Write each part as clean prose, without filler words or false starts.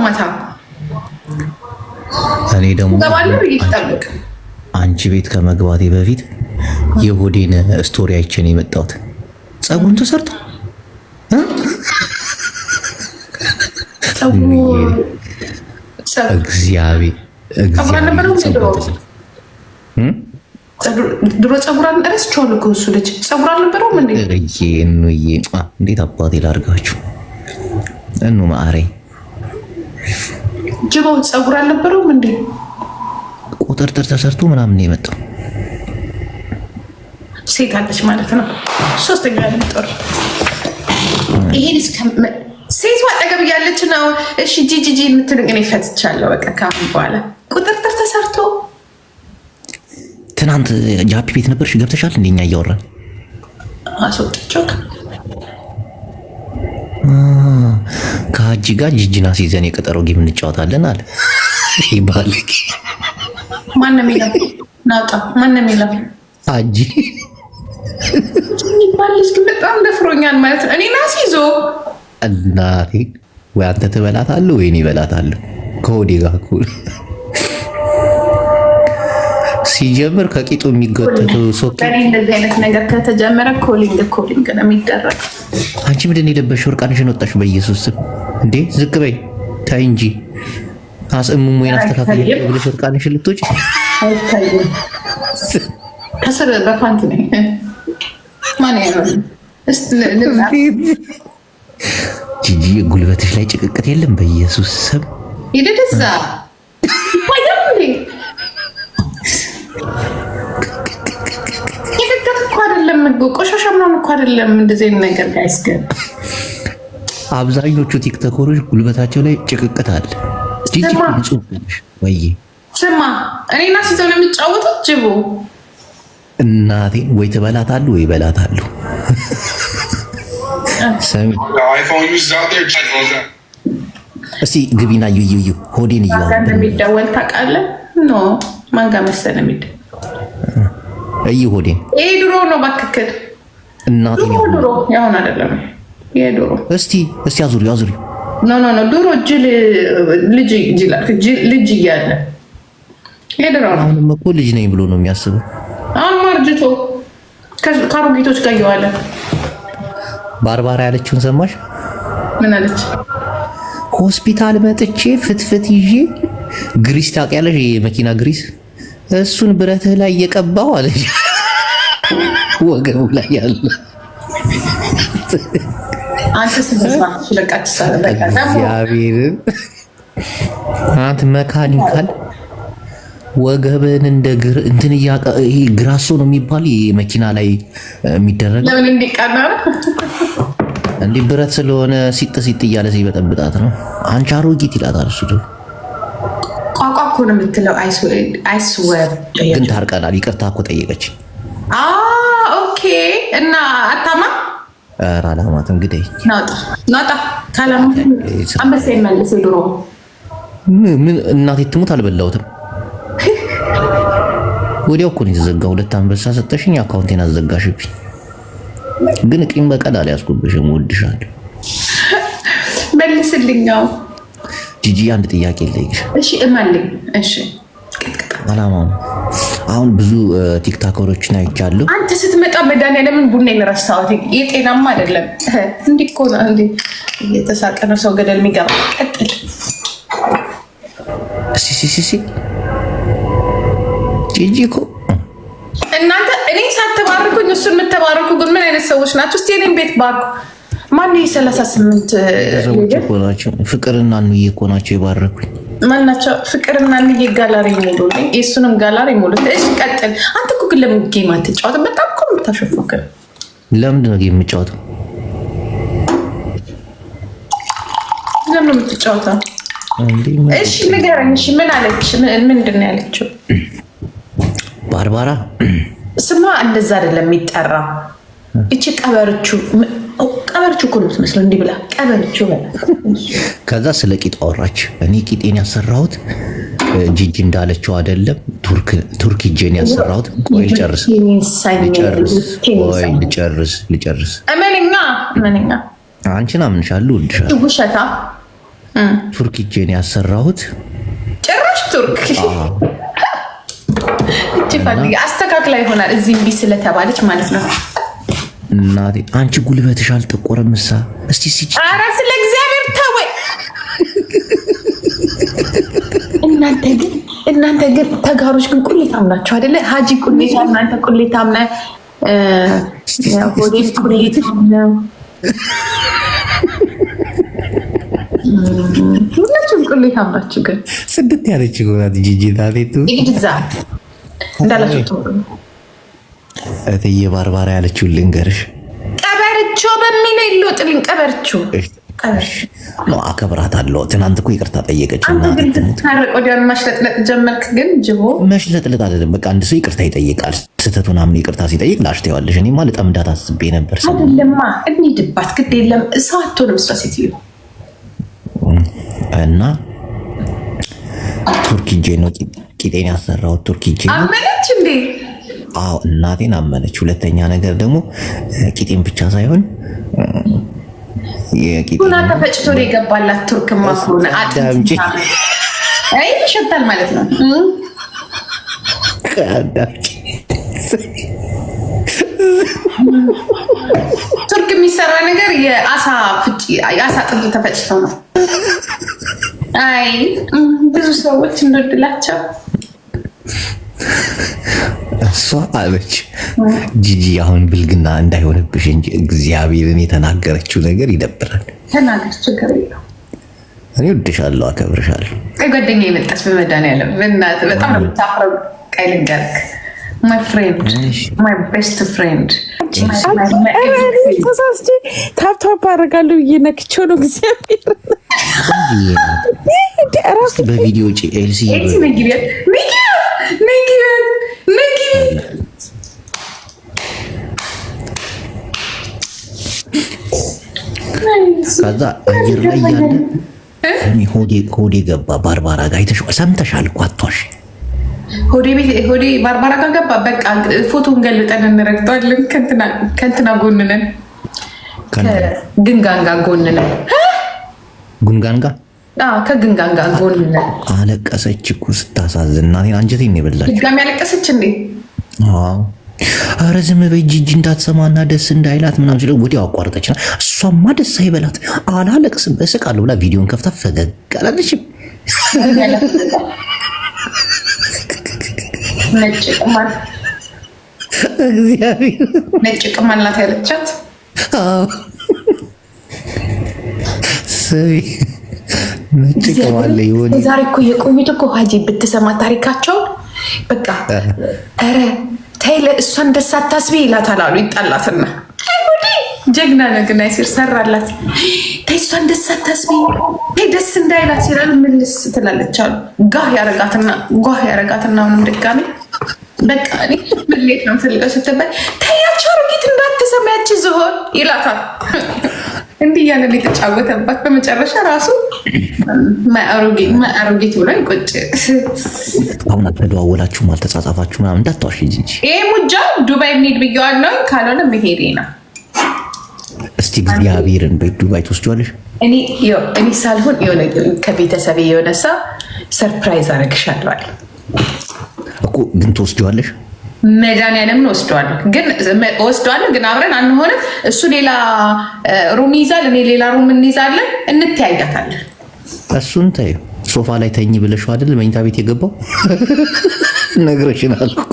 ማታ እኔ ደግሞ ተባለው ይጣበቅ አንቺ ቤት ከመግባቴ በፊት የሆዴን ስቶሪ አይቼን የመጣሁት ጸጉሩን ተሰርቶ እግዚአብሔር ድሮ ጸጉራን ረስቼዋለሁ እኮ እሱ ልጅ ጸጉር አልነበረውም እንዴ? እንዴት አባቴ ላድርጋችሁ እኑ ማአረኝ ጅቦ ጸጉር አልነበረውም እንዴ? ቁጥርጥር ተሰርቶ ምናምን ነው የመጣው። ሴት አለች ማለት ነው። ሶስተኛ ልጦር ይሄን ሴቷ አጠገብ ያለች ነው። እሺ ጂጂጂ የምትልኝ እኔ ፈትቻለሁ። በቃ ካሁን በኋላ ቁጥርጥር ተሰርቶ ትናንት ጃፒ ቤት ነበርሽ ገብተሻል? እንደኛ እያወራን አስወጥቼው ከሀጂ ጋር ጂጂና ሲዘን የቀጠሮ ጌም እንጫወታለን አለ ይባል። ማንም ይላል ናውጣ ማንም ይላል ሀጂ ይባልስ ግን በጣም ደፍሮኛል ማለት ነው። እኔ ናስ ይዞ እናቴ ወይ አንተ ትበላታለህ ወይ እኔ እበላታለሁ ከወዴ ጋር እኩል ሲጀምር ከቂጡ የሚጎተተው ሶኬ እንደዚህ አይነት ነገር ከተጀመረ ኮሊንግ ነው የሚደረግ። አንቺ ምንድን የለበሽው? እርቃንሽን ወጣሽ። በኢየሱስ ስም እንዴ ዝቅ በይ ታይ እንጂ አስእሙሙ የናስተካከለ ብለሽ እርቃንሽን ልትወጪ አይታይም። ከስር በፓንት ነኝ ማን ያለው ጂጂ ጉልበትሽ ላይ ጭቅቅት የለም። በኢየሱስ ስም ይደደዛ ይባያል እኮ አይደለም ቆሻሻ ምናምን እኮ አይደለም። እንደዚህ ነገር ጋይስ ግን አብዛኞቹ ቲክቶከሮች ጉልበታቸው ላይ ጭቅቅት አለ። ጂጂ ንጹህ ነሽ ወይ? ስማ እኔና ሲዘው ነው የሚጫወቱት ጅቡ እናቴ ወይ ትበላታለህ ወይ እበላታለሁ። ሰሚ እስቲ ግቢና ዩዩዩ ሆዴን እያወራ እንደሚደወል ታውቃለህ? ኖ ማን ጋር መሰለህ የሚደወል ሆዴን ይሄ ድሮ ነው ባክክል እናቴ ነው ድሮ ያሁን አይደለም። ይሄ ድሮ እስቲ አዙሪው ኖ ድሮ ልጅ እያለ ይሄ ድሮ ነው። አሁንም እኮ ልጅ ነኝ ብሎ ነው የሚያስበው። አሁን ማርጅቶ ከአሮጊቶች ጋር እየዋለ ባርባራ ያለችውን ሰማሽ? ምን አለች? ሆስፒታል መጥቼ ፍትፍት ይዤ ግሪስ ታውቂያለሽ? የመኪና ግሪስ እሱን ብረትህ ላይ እየቀባው አለች። ወገቡ ላይ ያለ አንተ ስለዚህ ለቃት ሰረበቃ ያቢርን አንተ መካኒካል ወገብን እንደ እንትን ይሄ ግራሶ ነው የሚባል የመኪና ላይ የሚደረግ ለምን እንዲቀና እንዴ? ብረት ስለሆነ ሲጥ እያለ ሲበጠብጣት ነው። አንቺ አሮጊት ይላታል እሱ ደግሞ ቋቋ እኮ ነው የምትለው። አይስወር ግን ታርቀናል። ይቅርታ እኮ ጠየቀች። ኦኬ እና አታማ ኧረ አላማት እንግዲህ ናውጣ ካላማ አንበሳ ይመልስ። ድሮ ምን እናቴ ትሙት አልበላሁትም። ወዲያው እኮ ነው የተዘጋው። ሁለት አንበሳ ሰጠሽኝ፣ አካውንቴን አዘጋሽብኝ። ግን ቂም በቀል አልያዝኩብሽም። እወድሻለሁ። መልስልኛው ጂጂ አንድ ጥያቄ ልጠይቅሽ። እሺ እማልኝ። እሺ አላማው አሁን ብዙ ቲክቶከሮችን አይቻለሁ። አንተ ስትመጣ መድኃኒዓለምን ቡናዬን ረሳሁት። የጤናማ አይደለም እንዲህ እኮ ነው። እንዴ እየተሳቀ ነው ሰው ገደል የሚገባ። ቀጥል ሲ ጂጂ እኮ እናንተ እኔ ሳትባርኩኝ እሱን የምትባርኩ ግን ምን አይነት ሰዎች ናቸው? እስቲ እኔም ቤት ባርኩ። ማን የ38 ሰዎች እኮ ናቸው። ፍቅርና እንዬ እኮ ናቸው የባረኩኝ። ማን ናቸው? ፍቅርና እንዬ ጋላሪ ይሞሉልኝ፣ የእሱንም ጋላሪ ይሞሉልኝ። እሺ ቀጥል። አንተ እኮ ግን ለምን ጌም አትጫወትም? በጣም እኮ የምታሸፉክን። ለምንድን ነው ጌም የምጫወተው? ለምን ነው የምትጫወተው? እሺ ንገረኝ። እሺ ምን አለች? ምንድን ነው ያለችው? ባርባራ ስማ እንደዛ አይደለም የሚጠራ። እቺ ቀበርቹ እኮ ነው የምትመስለው። እንዲህ ብላ ቀበርቹ በላ። ከዛ ስለ ቂጥ አወራች። እኔ ቂጤን ያሰራሁት ጂጂ እንዳለችው አይደለም፣ ቱርክ ጄን ያሰራሁት። ቆይ ልጨርስ። እመነኛ አንቺን አምንሻለሁ፣ እወድሻለሁ። ውሸታ ቱርክ ጄን ያሰራሁት ጭራሽ ቱርክ እቺ አስተካክላ ይሆናል እዚህ እምቢ ስለተባለች ማለት ነው። እናቴ አንቺ ጉልበትሽ አልጠቆረም ምሳ እስቲ ሲጭ ኧረ ስለ እግዚአብሔር ተወይ። እናንተ ግን ተጋሮች ግን ቁሌታም ናቸው አይደለ? ሀጂ ቁሌታም፣ እናንተ ቁሌታም ነህ። ሆዴ ቁሌታም ነው። ሁላችሁም ቁሌታም ናችሁ። ግን ስድት ያለች ጎናት ጂጂ ታሌቱ ይግዛ እንዳላችሁ እትዬ ባርባራ ያለችው ልንገርሽ። ቀበርቾ በሚል ይሎጥልኝ ቀበርቾ ነው አከብራታለሁ። ትናንት እኮ ይቅርታ ጠየቀች እና ታረቅ ወዲያን ማሽለጥለጥ ጀመርክ። ግን ጅቦ መሽለጥለጥ አይደለም። በቃ አንድ ሰው ይቅርታ ይጠይቃል። ስህተቱን አምኖ ይቅርታ ሲጠይቅ ላሽተዋለሽ። እኔማ ልጠምዳት አስቤ ነበር። አይደለማ እንሂድባት ግድ የለም እሷ አትሆንም። እሷ ሴትዮ እና ቱርኪጄ ነው ቂጤን ያሰራው። ቱርኪጄ አመነች እንዴ? አዎ እናቴን አመነች። ሁለተኛ ነገር ደግሞ ቂጤን ብቻ ሳይሆን ቱና ተፈጭቶ ነው የገባላት። ቱርክማ ከሆነ አጥንት አይ ይሸታል ማለት ነው። ቱርክ የሚሰራ ነገር የአሳ ፍጭ የአሳ ጥንት ተፈጭቶ ነው። አይ ብዙ ሰዎች እንደድላቸው እሷ አለች ጂጂ አሁን ብልግና እንዳይሆንብሽ እንጂ እግዚአብሔርን የተናገረችው ነገር ይደብራል። ተናገር ችግር የለውም። እኔ ወድሻለሁ፣ አከብርሻለሁ። ጓደኛ የመጣች በመድኃኒዓለም በእናትህ በጣም ነው የምታፍረው። ቀይ ልንገርህ my friend my best friend ተሳስቼ ታፕታፕ አደርጋለሁ ብዬ ነክቼው ነው እግዚአብሔር ራስ በቪዲዮ ውጪ ኤልሲ ከዛ አየር ላይ ያለ ሆዴ ገባ። ባርባራ ጋር ሰምተሻል እኮ አትዋሽ። ሆዴ ባርባራ ጋር ገባ። በቃ ፎቶን ገልጠን እንረግጠዋለን። ከእንትና ጎን ነን፣ ግንጋን ጋር ጎን ነን። ጉንጋን ጋር ከግንጋን ጋር ጎን ነን። አለቀሰች እኮ ስታሳዝን። እናቴን አንጀቴን ነው የበላችው። ድጋሚ አለቀሰች እንዴ? አዎ። ኧረ ዝም በይ ጂጂ እንዳትሰማና ደስ እንዳይላት ምናምን ሲለው ወዲያው አቋርጠችና እሷማ ደስ አይበላት አላለቅስም እስቃለሁ ብላ ቪዲዮን ከፍታ ፈገግ አላለችም። ነጭ ቅማል ናት ያለቻት። ነጭ ቅማል ይሆን? ዛሬ እኮ የቆዩት እኮ ሀጂ ብትሰማ ታሪካቸው በቃ ኧረ ተይ እሷን ደስ አታስቢ ይላታል አሉ። ይጣላትና ጀግና ነው ግን አይሲር ሰራላት። ተይ እሷን ደስ አታስቢ ተይ ደስ እንዳይላት ሲላል ምልስ ትላለች አሉ። ጋህ ያረጋትና ምንም ድጋሚ በቃ እኔ ምሌት ነው ፈልገው ስትባይ ተያቸው አሮጊት እንዳትሰማያች ዝሆን ይላታል። እንዲህ እያለ የተጫወተባት በመጨረሻ ራሱ አሮጊት ብሎ ይቆጭ። አሁን አልተደዋወላችሁም አልተጻጻፋችሁ ምናምን እንዳትዋሽ እንጂ ይሄ ሙጃ ዱባይ እንሂድ ብየዋለሁ። ካልሆነ መሄዴ ነው። እስቲ እግዚአብሔርን በዱባይ ትወስጂዋለሽ? እኔ ሳልሆን የሆነ ከቤተሰብ የሆነ ሰው ሰርፕራይዝ አደርግሻለሁ አለ እኮ። ግን ትወስጂዋለሽ? መድኃኒዓለምን ወስደዋለሁ ግን አብረን አንሆንም። እሱ ሌላ ሩም ይዛል፣ እኔ ሌላ ሩም እንይዛለን፣ እንተያያታለን። እሱን ተይው። ሶፋ ላይ ተኝ ብለሽው አይደል መኝታ ቤት የገባው? ነግረሽናል እኮ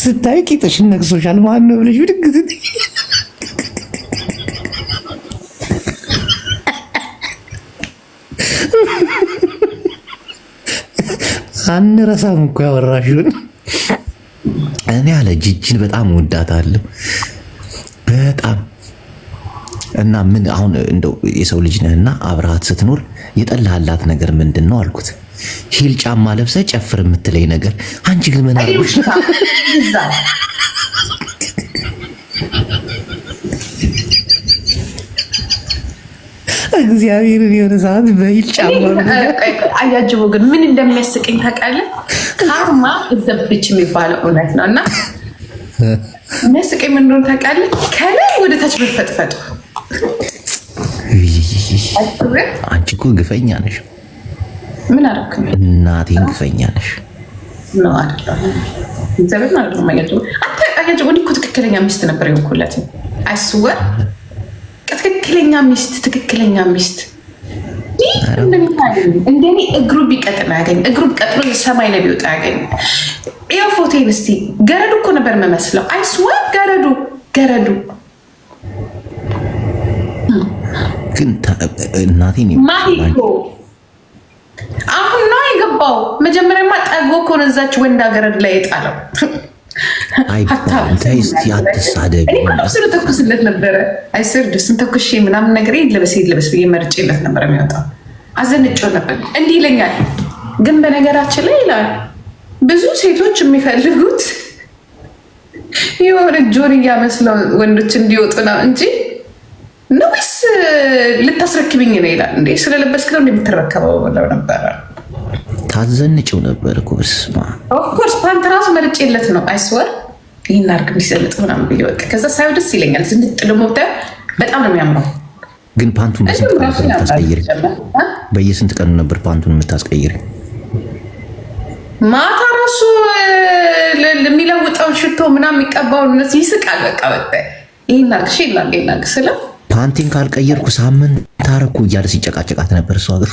ስታይ ቂጥሽን ነግሶሻል። ማን ነው ብለሽ ብድግ ስትይ አንረሳም እኮ ያወራሽውን። እኔ አለ ጂጂን በጣም ወዳታለሁ በጣም እና ምን አሁን እንደው የሰው ልጅ ነህና አብረሃት ስትኖር የጠላሃላት ነገር ምንድን ነው አልኩት። ሂል ጫማ ለብሰ ጨፍር የምትለኝ ነገር አንቺ ግን ምን አርጉሽ? እግዚአብሔርን የሆነ ሰዓት በሂል ጫማ አያጅቦ ግን ምን እንደሚያስቀኝ ታውቃለህ? ካርማ ዘብች የሚባለው እውነት ነው። እና የሚያስቀኝ ምን እንደሆነ ታውቃለህ? ከላይ ወደ ታች መፈጥፈጡ አንቺ እኮ ግፈኛ ነሽ። ምን አደረክ? እናቴን ግፈኛ ነሽ ነው አይደል? ዘበና አይደል? ማየቱ አታውቃለህ። ወዲህ እኮ ትክክለኛ ሚስት ነበር የሆንኩለት። አይስወር ትክክለኛ ሚስት እንደኔ እግሩ ቢቀጥል ያገኝ እግሩ ቀጥሎ ሰማይ ላይ ቢወጣ ያገኝ። ይኸው ፎቴን እስቲ ገረዱ እኮ ነበር የምመስለው። አይስወር ገረዱ ግን እናቴን ማሂኮ አሁን ነው የገባው። መጀመሪያማ ጠግቦ እኮ ነው እዛች ወንድ ገረድ ላይ የጣለው። ስለ ተኩስለት ነበረ። አይስር ደስን ተኩሽ ምናምን ነገር ይለበስ ብዬ መርጬለት ነበር የሚወጣው። አዘንጮ ነበር። እንዲህ ይለኛል። ግን በነገራችን ላይ ይላል ብዙ ሴቶች የሚፈልጉት የሆነ ጆንያ መስለው ወንዶች እንዲወጡ ነው እንጂ ነውስ ልታስረክብኝ ነው ይላል። እንዴ ስለለበስክ ነው እንደምትረከበው ብለው ነበረ። ታዘንጭው ነበር እኮ በስማ ኦፍኮርስ ፓንት ራሱ መርጬለት ነው። አይስወር ይህን አድርግ እንዲሰልጥ ምናምን ብዬ በቃ ከዛ ሳይው ደስ ይለኛል። ዝንጥ ደግሞ በጣም ነው የሚያምረው። ግን ፓንቱን በየስንት ቀኑ ነበር ፓንቱን የምታስቀይሪ? ማታ ራሱ የሚለውጠውን ሽቶ ምናምን የሚቀባውን እነሱ ይስቃል። በቃ ይህን አድርግ ይላል ስለ ፓንቴን ካልቀየርኩ ሳምንት ታረኩ እያለ ሲጨቃጨቃት ነበር። እሷ ግን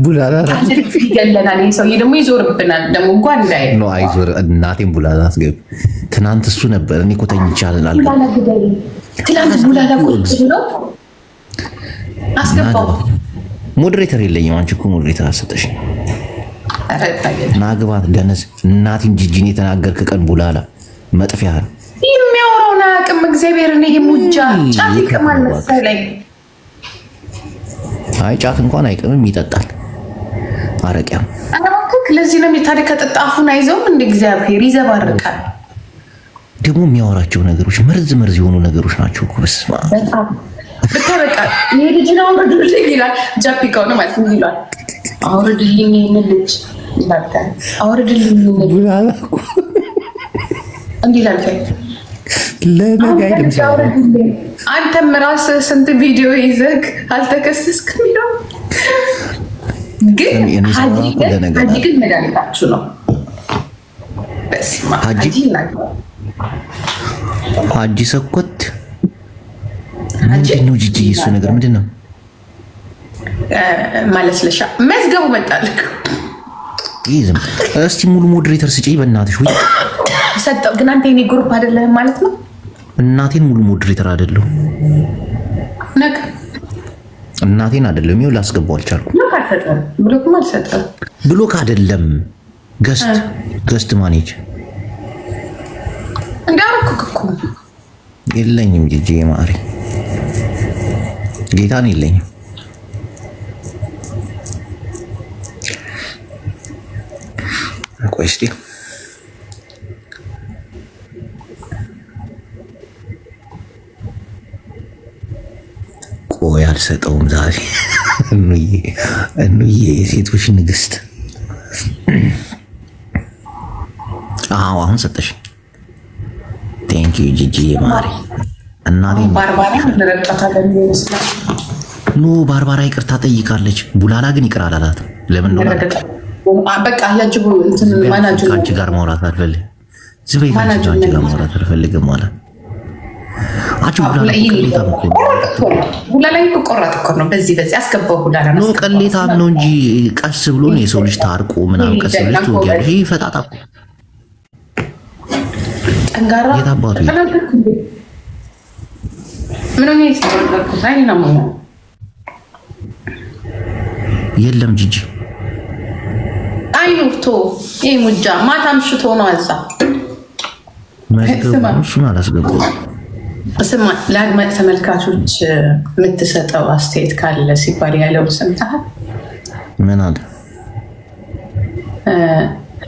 ቡላላ ይገለናል። ይህ ሰውዬ ደግሞ ይዞርብናል። ደግሞ እንኳን እንዳይ አይዞር እናቴን ቡላላ አስገቢ። ትናንት እሱ ነበር። እኔ እኮ ተኝቻለሁ አልኩ። ትናንት ቡላላ ቁጭ ብሎ አስገባው። ሞዴሬተር የለኝም። አንቺ እኮ ሞዴሬተር አሰጠሽኝ። ናግባት ደነዝ እናቴን ጂጂን የተናገርክ ቀን ቡላላ መጥፊያ ነው። የሚያወራውን አያውቅም። እግዚአብሔርን ይሄ ሙጃ ጫት ይቅማል መሰለኝ። አይ ጫት እንኳን አይቅምም፣ ይጠጣል አረቂያም። ለዚህ ነው ታዲያ ከጠጣ አፉን አይዘውም። እንደ እግዚአብሔር ይዘባርቃል። ደግሞ የሚያወራቸው ነገሮች መርዝ የሆኑ ነገሮች ናቸው እኮ በስመ አብ። በጣም በቃ ይሄ ልጅ ነው አውርድልኝ ይላል። ጃፒካው ነው ማለት ነው ይላል። አውርድልኝ ይሄን ልጅ ይላል። አውርድልኝ ቡላላ እንዲህ ይላል። አንተም ራስህ ስንት ቪዲዮ ይዘህ አልተከሰስክም? ነው ግን ሀጂ ግን መድኃኒታችሁ ነው። ሀጂ ሰኮት ምንድን ነው? ጂጂ እሱ ነገር ምንድን ነው ማለት? ለሻ መዝገቡ መጣልክ። ይዝም እስቲ ሙሉ ሞዴሬተር ስጪኝ በእናትሽ። ወይ ሰጠው። ግን አንተ የኔ ግሩፕ አይደለህም ማለት ነው። እናቴን ሙሉ ሞዴሬተር አይደለሁ ነክ እናቴን አይደለም። ይኸው ላስገባው አልቻልኩም። ብሎክም አልሰጠም። ብሎክ አይደለም ገስት ማኔጅ እንዳልኩክ የለኝም። ጂጂ ማሪ ጌታን የለኝም። ቆይ እስቲ ቆይ አልሰጠውም ዛሬ። እኑዬ የሴቶች ንግስት። አሁን ሰጠሽ። ቴንክ ዩ ጂጂ ማሪ። እናቴ ባርባራ ይቅርታ ጠይቃለች። ቡላላ ግን ይቅር አላላትም። ለምን ነው? በቃ ያጅቡ ከአንቺ ጋር ማውራት አልፈልግም። ዝበይ ከአንቺ ጋር ማውራት አልፈልግም ማለት ቡላላ እኮ ቆራጥ እኮ ነው። በዚህ አስገባው ቡላላ ነው። ቀሌታም ነው እንጂ ቀስ ብሎ ነው የሰው ልጅ ታርቆ ምናምን ቀስ ብለሽ ትወጊያለሽ። ይሄ ፈጣጣ እኮ ጠንጋራ የታባቱ ምን ነው ይስተካከል። አይ ነው የለም ጂጂ አይኑቶ ይሄ ሙጃ ማታ ምሽቶ ነው አዛ እሱን አላስገባሁም። ስማ ለአድማጭ ተመልካቾች የምትሰጠው አስተያየት ካለ ሲባል ያለው ሰምተሃል? ምን አለ?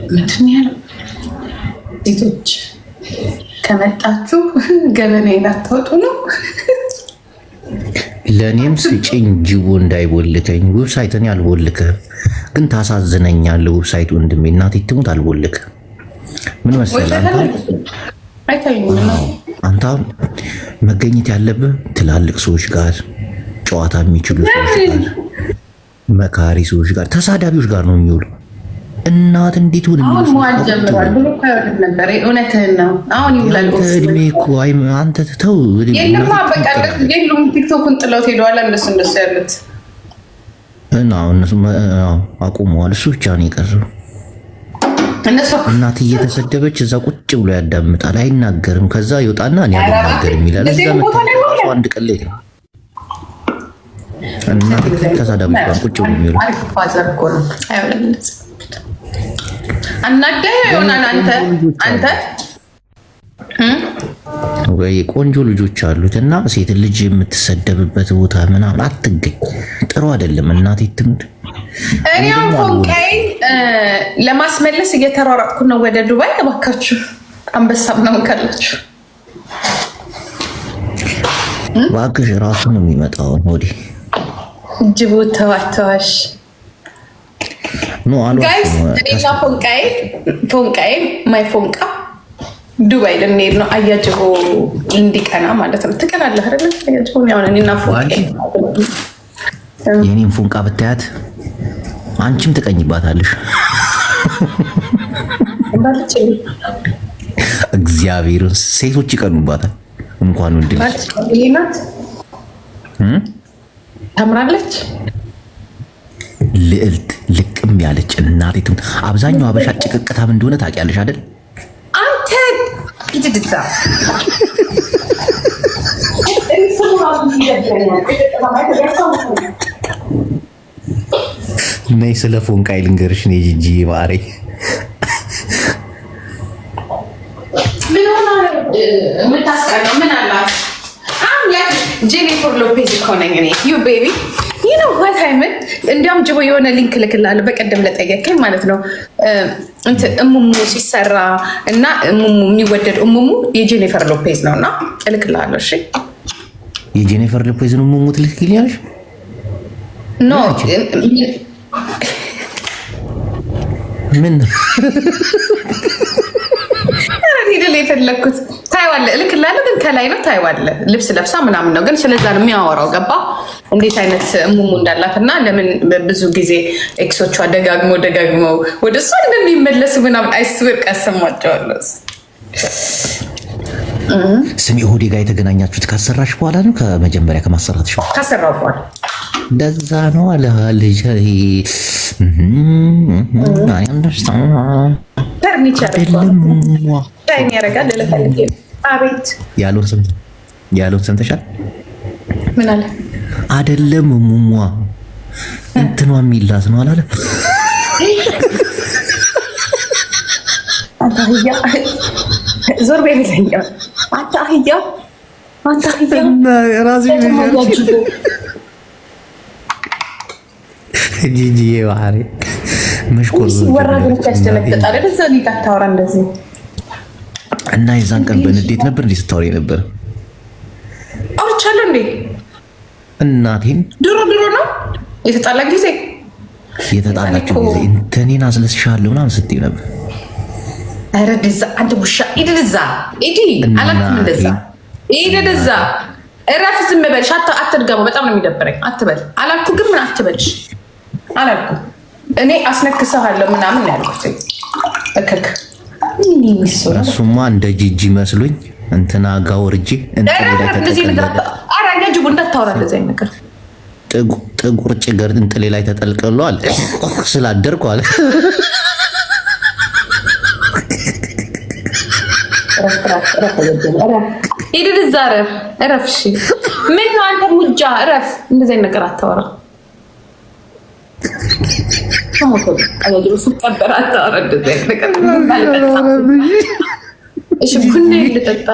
ምንድን ያለው? ሴቶች ከመጣችሁ ገበናዬን አታወጡ ነው። ለእኔም ስጭኝ ጅቡ እንዳይቦልከኝ። ዌብሳይት እኔ አልቦልክህም፣ ግን ታሳዝነኛለህ። ዌብሳይት ወንድሜ እናቴ ትሙት አልቦልክህም። ምን መሰለህ አንተ መገኘት ያለብህ ትላልቅ ሰዎች ጋር፣ ጨዋታ የሚችሉ ሰዎች ጋር፣ መካሪ ሰዎች ጋር፣ ተሳዳቢዎች ጋር ነው የሚውሉ። እናት እንዴት ሆነ? አሁን መዋል ጀምሯል ብሎ ነበር። እውነትህን ነው። አሁን ይውላል እድሜ እኮ አንተ ተው። የለማ በቃ የሉም። ቲክቶክን ጥለውት ሄደዋል። እንደሱ ያሉት እና እነሱ አቁመዋል። እሱ ብቻ ነው የቀረው። እናት እየተሰደበች እዛ ቁጭ ብሎ ያዳምጣል፣ አይናገርም። ከዛ ይወጣና እኔ አልናገርም ይላል። እዛ መጣ አንድ ቀሌት ነው። እናት ተሳዳቢ ጋር ቁጭ ብሎ የሚውለው አሪፍ ፋዘር እኮ ነው። አይወለምንስ አናደህ ይሆናል። አንተ ወይ ቆንጆ ልጆች አሉት እና ሴት ልጅ የምትሰደብበት ቦታ ምናምን አትገኝ። ጥሩ አይደለም። እናቴ ትምድ። እኔ ፎንቃይ ለማስመለስ እየተሯሯጥኩ ነው ወደ ዱባይ። እባካችሁ አንበሳ ምናምን ካላችሁ እባክሽ። ራሱ ነው የሚመጣው ወዲህ ጅቡቲ ተዋተዋሽ ኖ አሉ ጋይስ። እኔና ፎንቃይ ማይ ፎንቃ ዱባይ ልንሄድ ነው። አያጅቦ እንዲቀና ማለት ነው። ትቀናለህ አይደል? አያጅቦ ነው። እኔና ፎንቃይ የኔን ፎንቃ ብታያት አንቺም ትቀኝባታለሽ። እግዚአብሔርን ሴቶች ይቀኑባታል። እንኳን ወንድ ልጅ ታምራለች። ልዕልት ልቅም ያለች እናቴ ትሙት። አብዛኛው አበሻ ጭቅቅታም እንደሆነ ታውቂያለሽ አይደል? አንተ ይድድዛ ነይ ስለ ፎንቃይ ልንገርሽ። ነይ ጂጂ ማሬ ምን ሆነ? የምታስቀነው ምን አላት? ጄኒፈር ሎፔዝ እኮ ነኝ እኔ። ዩ ቤቢ ዩ ኖ ዋት አይመን። እንዲያውም ጅቦ የሆነ ሊንክ ልክላለሁ በቀደም ለጠየቀኝ ማለት ነው። እንትን እሙሙ ሲሰራ እና እሙሙ የሚወደድ እሙሙ የጄኒፈር ሎፔዝ ነው እና እልክላለሁ። እሺ የጄኒፈር ሎፔዝ ነው እሙሙ ትልክልኛለሽ? ኖ ምን ሄደል የፈለግኩት ታይዋለህ፣ እልክላለሁ። ግን ከላይ ነው ታይዋለህ፣ ልብስ ለብሳ ምናምን ነው። ግን ስለዛ ነው የሚያወራው። ገባ እንዴት አይነት እሙሙ እንዳላት እና ለምን ብዙ ጊዜ ኤክሶቿ ደጋግመው ወደ እሷ እንደሚመለሱ ምናምን አይስብር ቀሰማቸዋለሁ። ስሚ ሆዴ ጋር የተገናኛችሁት ካሰራሽ በኋላ ነው? ከመጀመሪያ ከማሰራትሽ ካሰራው በኋላ እንደዛ ነው አለ ልጅ። ያለውን ሰምተሻል? ምን አለ? አይደለም ሙሟ እንትኗ የሚላት ነው አላለም? ዞር በይልኝ አንተ አህያ፣ አንተ አህያ ጂጂ ባህሪ መሽኮር ወራዶች ያስደነግጣል። እዛ ሊጋ ታወራ እንደዚህ እና የዛን ቀን በንዴት ነበር እንዴ ስታወሪ ነበር? አውርቻለሁ እንዴ እናቴን። ድሮ ነው የተጣላችሁ ጊዜ እንተኔን አስለስሻለሁ ምናምን ስትይ ነበር። ኧረ ደዛ አንተ ውሻ ኢድዛ ኢዲ አላልኩም እንደዛ ኢድዛ እረፍ፣ ዝም በልሽ፣ አትድገሙ። በጣም ነው የሚደብረኝ። አትበል አላልኩ ግን ምን አትበልሽ አላልኩ። እኔ አስነክሰሃለሁ ምናምን ያልኩት እከክ እሱማ እንደ ጂጂ መስሎኝ እንትና ጋ ወርጄ ጅቡ እንዳታወራ እንደዚህ ነገር ጥቁር ጭገር እንጥሌ ላይ ተጠልቅሏል ስላደርኳል። ሂድ እዛ እረፍ። እሺ ምን ነው አንተ ሙጃ እረፍ። እንደዚህ ነገር አታወራ። ቡና ልጠጣ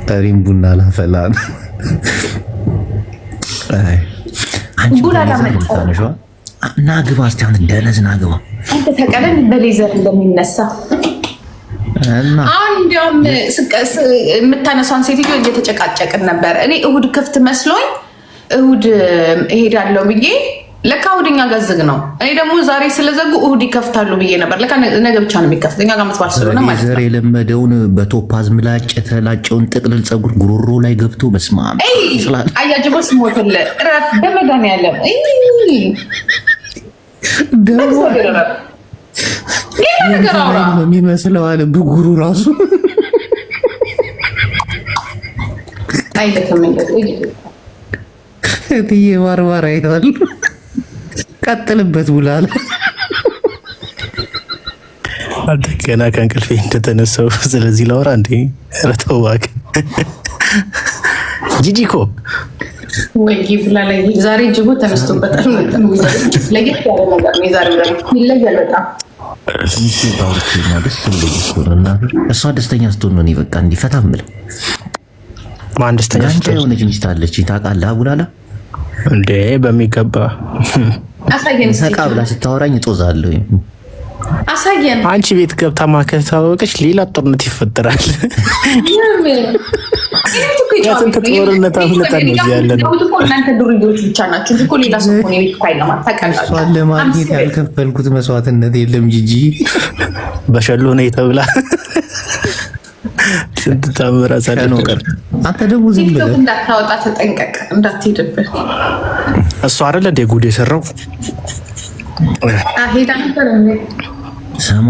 ጠሪም ቡና ላፈላ ነው። ናግባ እስኪ አንተ ደነዝ ናግባ። አንተ ተቀደም በሌዘር እንደሚነሳ አሁን እንዲያውም የምታነሷን ሴትዮ እየተጨቃጨቅን ነበር። እኔ እሁድ ክፍት መስሎኝ እሁድ እሄዳለሁ ብዬ ለካ እሑድኛ ጋር ዝግ ነው። እኔ ደግሞ ዛሬ ስለዘጉ እሑድ ይከፍታሉ ብዬ ነበር። ለካ ነገ ብቻ ነው የሚከፍት። እኛ ጋር መስዋዕት ስለሆነ ማለት ነው። ዘር የለመደውን በቶፓዝ ምላጭ የተላጨውን ጥቅልል ፀጉር ጉሮሮ ላይ ገብቶ መስማም አያጅቦ ስሞትለ ረፍ በመድኃኒዓለም ደግሞ ሌላ ነገር አውራ የሚመስለው አለ ብጉሩ ራሱ አይደለም እትዬ ባርባር አይቷል። ቀጥልበት ብሏል። አንተ ገና ከእንቅልፌ እንደተነሳው ስለዚህ ላወራ እንዴ? ኧረ ተው እባክህ። ጂጂ እኮ ወይ ብላ ላይ ዛሬ ጅቡ ተነስቶበታል። ለየት ያለ ነገር ነው ዛሬ ይለያል በጣም እሷ ደስተኛ ስትሆን ነው በቃ እንዲፈታ ምለው። ማን ደስተኛ ስትሆን? የሆነች ሚስት አለች ታውቃለህ? አቡላላ እንዴ በሚገባ አሳየን። ሰቃ ብላ ስታወራኝ እጦዛለሁ። አሳየን። አንቺ ቤት ገብታ ማከታወቀች ሌላ ጦርነት ይፈጠራል። ያንተ ጦርነት አፍለጣን ነው እዚህ ያለ ነው። እናንተ ዱርዬዎች ብቻ ናችሁ እኮ ሌላ ሰው ሆነ ቤት ፋይል ለማታቀላችሁ። እሷን ለማግኘት ያልከፈልኩት መስዋዕትነት የለም። ጂጂ በሸሎ ነው ተብላ ስንት ታምራ ሳለቀ። አንተ ደግሞ ዝም ብለህ እንዳታወጣ ተጠንቀቅ፣ እንዳትሄድብህ። እሱ አይደለ እንደ ጉድ የሰራው ሄዳ ነበር እንዴ? ሰማ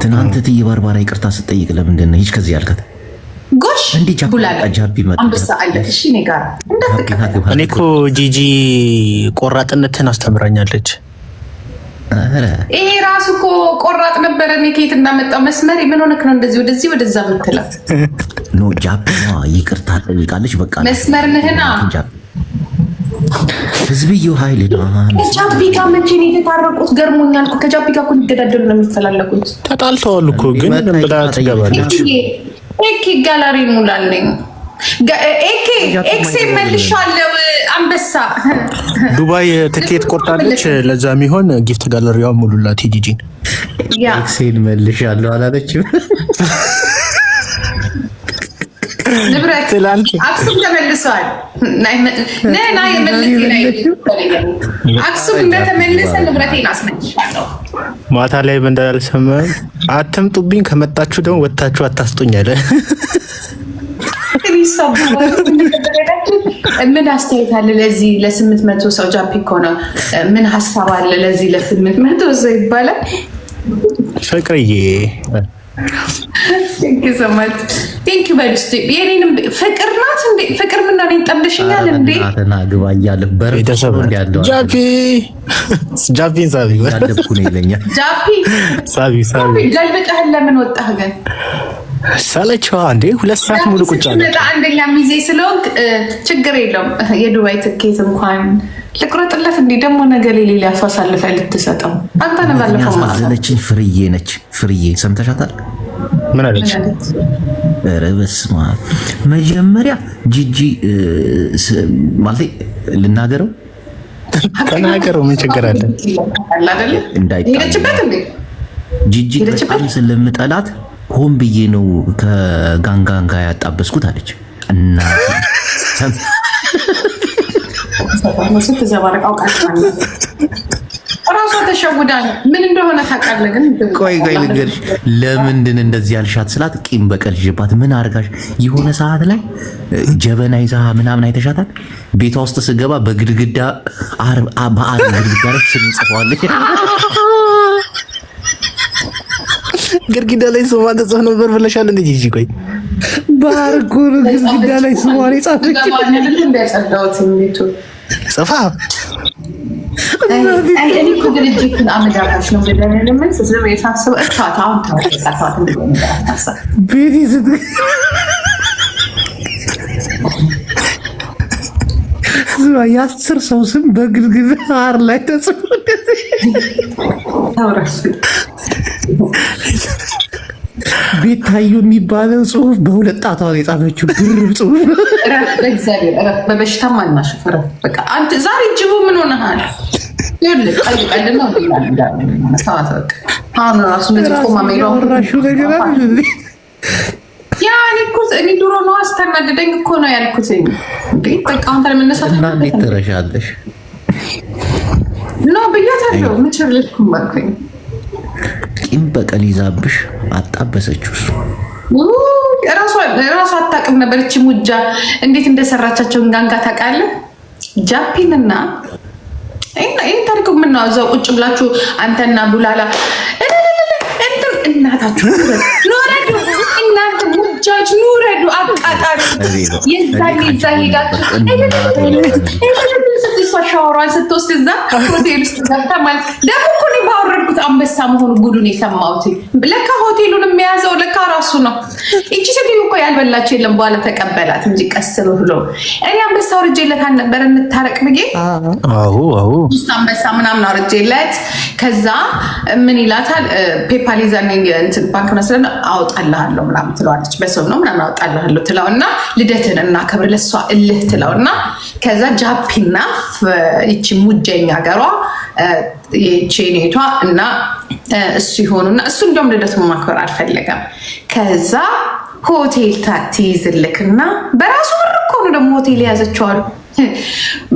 ትናንት እትዬ ባርባራ ይቅርታ ስትጠይቅ ለምንድን ነው ሂጅ ከዚህ ያልካት? ጎሽ እንዴ ጃቢ መጣ። አንበሳ አለ። እሺ እኔ ጋር እንዳትቀበል። እኔ እኮ ጂጂ ቆራጥነትን አስተምራኛለች። ይሄ ራሱ እኮ ቆራጥ ነበረ። እኔ ከየት እንዳመጣው መስመር ምን ሆነክ ነው እንደዚህ ወደዚህ ወደዛ የምትለው? ኖ ጃቢ ይቅርታ ጠይቃለች። በቃ መስመር ነህና ህዝብዬው ኃይል ከጃቢ ጋር መቼ ነው የተታረቁት? ገርሞኛል እኮ ከጃቢ ጋር እኮ ሊገዳደሉ ነው የሚፈላለጉት። ተጣልተዋል እኮ ግን ብላ ትገባለች። ኤኬ ጋላሪ ሙላለኝ ኤክሴ መልሻለው። አንበሳ ዱባይ ትኬት ቆርጣለች። ለዛ የሚሆን ጊፍት ጋለሪዋ ሙሉላት። ጂጂን ኤክሴን መልሻለሁ አላለችም። ንብረት አክሱም ተመልሷል። አክሱም እንደተመለሰ ንብረቴን አስመልሻለሁ። ማታ ላይ እንዳልሰማም አትምጡብኝ፣ ከመጣችሁ ደግሞ ወጥታችሁ አታስጡኝ አለ። ምን አስተያየት አለ ለዚህ ለ800 ሰው? ጃፒ እኮ ነው። ምን ሀሳብ አለ ለዚህ ለ800 ሰው ይባላል? ፍቅርዬ ፍቅር ናት እንዴ? ፍቅር ምና ጠብሽኛል እንዴ? ግባ እያለ ጃፒን ሳቢ ገልብጠህን ለምን ወጣህ ግን? ሳለችዋ እንዴ 2 ሰዓት ሙሉ ቁጭ አለ። አንደኛ ሚዜ ስለሆንክ ችግር የለውም። የዱባይ ትኬት እንኳን ልቁረጥለት እንዴ? ደግሞ ነገ ሌላ ሰው አሳልፈህ ልትሰጠው አንተ ነው። ባለፈው ማዘነችኝ ፍርዬ ነች። ፍርዬ ሰምተሻታል? ምን አለች? ኧረ በስመ አብ መጀመሪያ ጂጂ ማለት ልናገረው ተናገረው። ምን ችግር አለ? ሄደችበት እንዴ? ጂጂ በጣም ስለምጠላት ሆን ብዬ ነው ከጋንጋን ጋር ያጣበስኩት አለች። እና ራሷ ተሸውዳ ምን እንደሆነ ታውቃለህ። ግን ቆይ ልንገርሽ፣ ለምንድን እንደዚህ ያልሻት ስላት ቂም በቀል ይዤባት ምን አርጋሽ የሆነ ሰዓት ላይ ጀበና ይዛ ምናምን አይተሻታል። ቤቷ ውስጥ ስገባ በግድግዳ በአር ግድግዳ ላይ ስም ጽፈዋለች። ግድግዳ ላይ ስሟ ተጽፎ ነበር ብለሻል እንዴ ጂጂ? ቆይ ባርኩን ግድግዳ ላይ ስሟ ጻፈች። ጽፋ እኔ እኮ ድርጅቱን አመዳራሽ ነው ለምን ስለዚህ የሳሰበው እርካታ አሁን ታውቃለህ እንደሆነ ታሳብ ቤቲ ስት የ10 ሰው ስም በግድግዳ አር ላይ ተጽፎ ታውራሽ ቤታዩ የሚባለው ጽሁፍ በሁለት ጣቷ የጻፈችው ግርብ ጽሁፍ ነው። እግዚአብሔር በበሽታ ማናሽፈረ በቃ አንተ ዛሬ ጅቡ ምን ሆነሃል? ይኸውልህ ቀልድ ነው ይላል አሁን ራሱ ለቆማ ነው ራሹ ነገር አይደል? ያኔ እኮ እኔ ድሮ ነው አስተናግደኝ እኮ ነው ያልኩት እንዴ። በቃ አንተ ለምን ነሳት እና እንዴት ተረሻለሽ? ነው ብያታለሁ። ምችልልኩም አልኩኝ። ቂም በቀል ይዛብሽ አጣበሰችው። እሱ ራሷ አታውቅም ነበር። እቺ ሙጃ እንዴት እንደሰራቻቸው እንጋንጋ ታውቃለህ? ጃፒንና ይሄን ታሪክ የምናወዛው ቁጭ ብላችሁ አንተና ቡላላ እናታችሁ ኑረዱ፣ እናንተ ሙጃጅ ኑረዱ። አቃጣሪ የዛኔ እዛ ሄዳችሁ ሻወሯን ስትወስድ እዛ ሆቴል ውስጥ ገብታ ማለት ደግሞ እኮ እኔ ባወረድኩት አንበሳ መሆኑ ጉዱን የሰማሁት ለካ ሆቴሉን የሚያዘው ለካ ራሱ ነው። ይቺ ሴትዮ እኮ ያልበላቸው የለም በኋላ ተቀበላት እንጂ ቀስ ብሎ እኔ አንበሳ አውርጄለት አልነበረ እንታረቅ ብዬ ውስጥ አንበሳ ምናምን አውርጄለት ከዛ ምን ይላታል ፔፓል ይዘን እንትን ባንክ መስለን አወጣልሃለሁ ምናምን ትለዋለች። በሰው ነው ምናምን አወጣልሃለሁ ትለውና ልደትን እና ክብር ለሷ እልህ ትለውና ከዛ ጃፒና ይቺ ሙጀኛ ሀገሯ የቼኔቷ እና እሱ ይሆኑና እሱ እንደውም ልደቱን ማክበር አልፈለገም። ከዛ ሆቴል ትይዝልክና በራሱ ብር እኮ ነው ደግሞ ሆቴል የያዘችዋሉ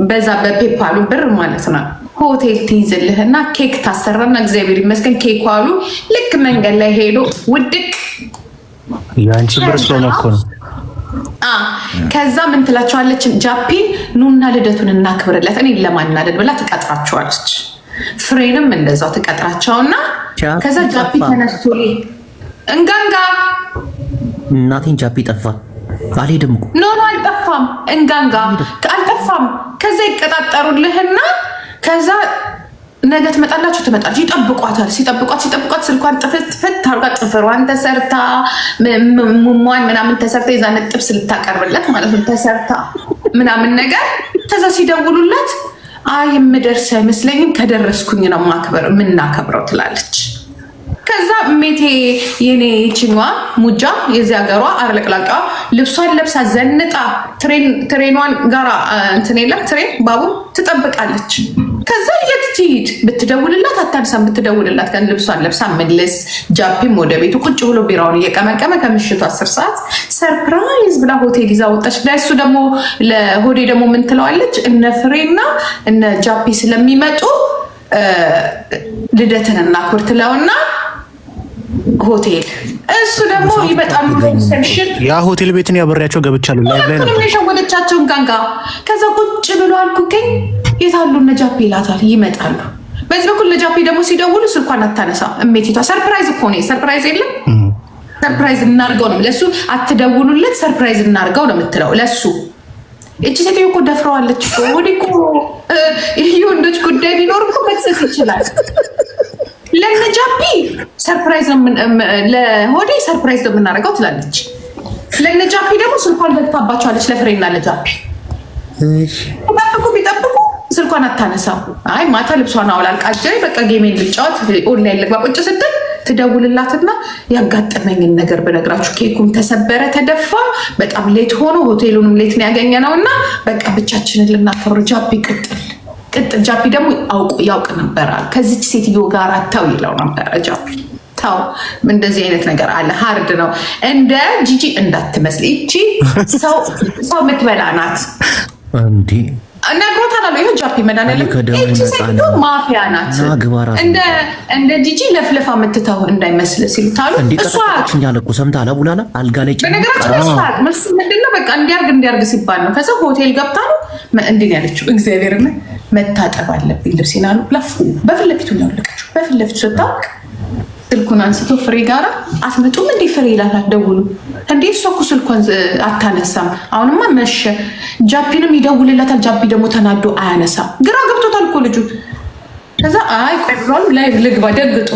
በዛ በፔፓሉ ብር ማለት ነው። ሆቴል ትይዝልህና ኬክ ታሰራና እግዚአብሔር ይመስገን ኬክ አሉ ልክ መንገድ ላይ ሄዶ ውድቅ ያንቺ ብር ስለሆነ እኮ ነው። ከዛ ምን ትላቸዋለች ጃፒ ኑና ልደቱን እናክብርለት እኔ ለማናደድ ብላ ትቀጥራቸዋለች። ፍሬንም እንደዛው ትቀጥራቸውና ከዛ ጃፒ ተነስቶ እንጋንጋ እናቴን ጃፒ ጠፋ አልሄድም እኮ ኖ አልጠፋም፣ እንጋንጋ አልጠፋም። ከዛ ይቀጣጠሩልህና ከዛ ነገ ትመጣላችሁ ትመጣለች። ይጠብቋታል። ሲጠብቋት ስልኳን ጥፍት አርጋ ጥፍሯን ተሰርታ ሙሟን ምናምን ተሰርታ የዛን ጥብስ ልታቀርብለት ማለት ነው ተሰርታ ምናምን ነገር። ከዛ ሲደውሉላት አይ የምደርስ አይመስለኝም ከደረስኩኝ ነው ማክበር ምናከብረው ትላለች። ከዛ ሜቴ የኔ ቺንዋ ሙጃ የዚህ ሀገሯ አርለቅላቃ ልብሷን ለብሳ ዘንጣ ትሬኗን ጋራ እንትን የለም ትሬን ባቡር ትጠብቃለች። ከዛ የት ትሂድ ብትደውልላት አታንሳም። ብትደውልላት ግን ልብሷን ለብሳ መልስ ጃፒም ወደ ቤቱ ቁጭ ብሎ ቢራውን እየቀመቀመ ከምሽቱ 10 ሰዓት ሰርፕራይዝ ብላ ሆቴል ይዛ ወጣች። ለእሱ ደግሞ ለሆዴ ደግሞ ምን ትለዋለች እነ ፍሬና እነ ጃፒ ስለሚመጡ ልደትን እናክብር ትለውና ሆቴል እሱ ደግሞ ይበጣም ሰምሽን ያ ሆቴል ቤትን ያበሪያቸው ገብቻለሁ ላይ ላይ ነው ሸወደቻቸውን ጋንጋ። ከዛ ቁጭ ብሎ አልኩኝ የታሉ እነ ጃፒ ይላታል። ይመጣሉ። በዚህ በኩል ለጃፒ ደግሞ ሲደውሉ ስልኳን አታነሳ። እሜቲቷ ሰርፕራይዝ እኮ ነው። ሰርፕራይዝ የለም ሰርፕራይዝ እናርገው ነው ለሱ። አትደውሉለት ሰርፕራይዝ እናርገው ነው የምትለው ለሱ። እቺ ሴትዮ እኮ ደፍረዋለች እኮ ወዲ እኮ ይሄ ወንዶች ጉዳይ ቢኖር እኮ መክሰስ ይችላል። ለነጃፒ ሰርፕራይዝ ነው ለሆዴ ሰርፕራይዝ ነው የምናደርገው ትላለች። ለነጃፒ ደግሞ ስልኳን ዘግታባቸዋለች። ለፍሬና ለጃፒ ቢጠብቁ ስልኳን አታነሳም። አይ ማታ ልብሷን አውላልቃ አጀሬ በቃ ጌሜን ልጫወት ኦንላይን ልግባ ቁጭ ስትል ትደውልላትና ያጋጠመኝን ነገር ብነግራችሁ ኬኩም ተሰበረ ተደፋ በጣም ሌት ሆኖ ሆቴሉንም ሌት ነው ያገኘነው እና በቃ ብቻችንን ልናከብር ጃፒ ቅጥል ጃፒ ደግሞ ያውቅ ነበር ከዚች ሴትዮ ጋር ታው ይለው ነበር ጃፒ ታው እንደዚህ አይነት ነገር አለ። ሃርድ ነው እንደ ጂጂ እንዳትመስል እቺ ሰው ምትበላ ናት እንዴ ነግሮታል አለ ይሄ ጃፒ መዳናለ እቺ ሴትዮ ማፊያ ናት እንደ ጂጂ ለፍለፋ የምትተው እንዳይመስል ሲሉታሉ እሷ ያለቁ ሰምታላ ቡላላ አልጋ ላይ በነገራችን መልሱ ምንድነው በቃ እንዲያርግ ሲባል ነው። ከዛ ሆቴል ገብታ ነው እንዴ ያለችው እግዚአብሔርን መታጠብ አለብኝ ልብሴን አሉ ለፉ በፊት ለፊቱ ነው ያለቀችው። በፊት ለፊቱ ስታውቅ ስልኩን አንስቶ ፍሬ ጋራ አትመጡም እንዴ ፍሬ ይላታል። ደውሉ እንዴ እሷ እኮ ስልኳን አታነሳም። አሁንማ መሸ። ጃፒንም ይደውልላታል። ጃፒ ደግሞ ተናዶ አያነሳም። ግራ ገብቶታል እኮ ልጁ። ከዛ አይ ቆይሯል ላይ ልግባ ደግጦ